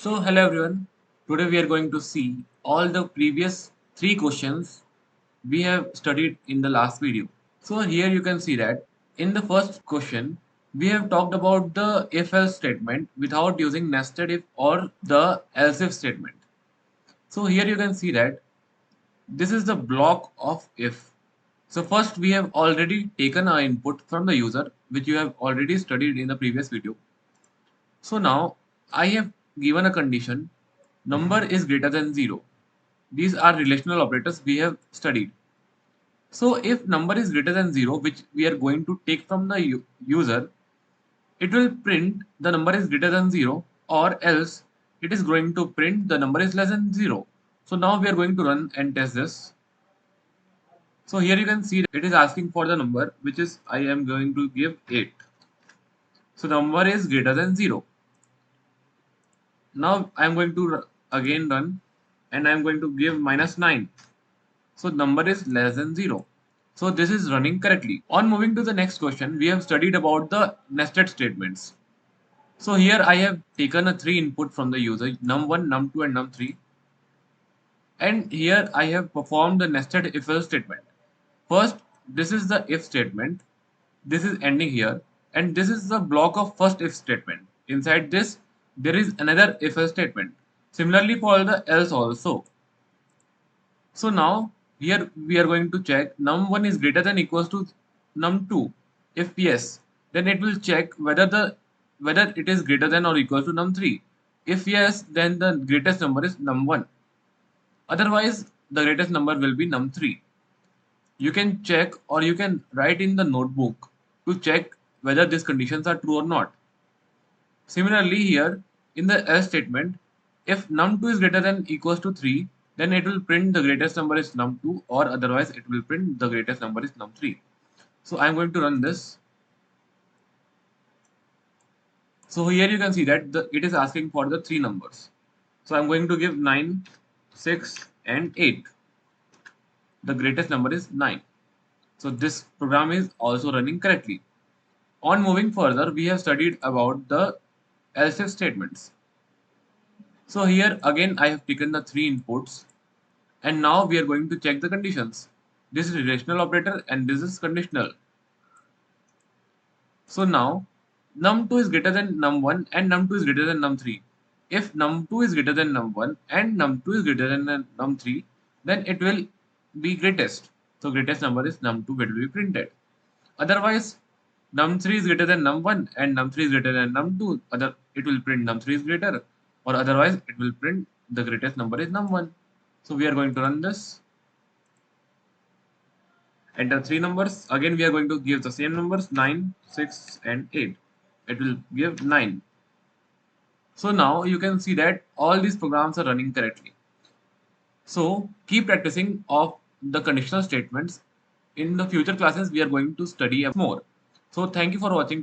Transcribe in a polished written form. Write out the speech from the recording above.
So hello everyone. Today we are going to see all the previous three questions we have studied in the last video. So here you can see that in the first question we have talked about the if else statement without using nested if or the else if statement. So here you can see that this is the block of if. So first we have already taken our input from the user which you have already studied in the previous video. So now I have given a condition number is greater than 0. These are relational operators we have studied. So if number is greater than 0, which we are going to take from the user, it will print the number is greater than 0, or else it is going to print the number is less than 0. So now we are going to run and test this. So here you can see it is asking for the number which is I am going to give 8. So number is greater than 0. Now I am going to again run and I am going to give -9. So number is less than 0. So this is running correctly. On moving to the next question, we have studied about the nested statements. So here I have taken a 3 input from the user, num1, num2 and num3. And here I have performed the nested if else statement. First, this is the if statement. This is ending here. And this is the block of first if statement. Inside this, there is another if else statement. Similarly for the else also. So now here we are going to check num1 is greater than equals to num2. If yes, then it will check whether it is greater than or equal to num3. If yes, then the greatest number is num1. Otherwise, the greatest number will be num3. You can check or you can write in the notebook to check whether these conditions are true or not. Similarly here in the else statement, if num2 is greater than equals to 3, then it will print the greatest number is num2, or otherwise it will print the greatest number is num3. So I am going to run this. So here you can see that it is asking for the three numbers. So I am going to give 9, 6 and 8. The greatest number is 9. So this program is also running correctly. On moving further, we have studied about the else if statements. So here again I have taken the three inputs and now we are going to check the conditions. This is relational operator and this is conditional. So now num2 is greater than num1 and num2 is greater than num3. If num2 is greater than num1 and num2 is greater than num3, then it will be greatest. So greatest number is num2 will be printed. Otherwise, num3 is greater than num1 and num3 is greater than num2. It will print num3 is greater, or otherwise it will print the greatest number is num1. So we are going to run this. Enter three numbers. Again, we are going to give the same numbers 9, 6, and 8. It will give 9. So now you can see that all these programs are running correctly. So keep practicing of the conditional statements. In the future classes, we are going to study more. So thank you for watching.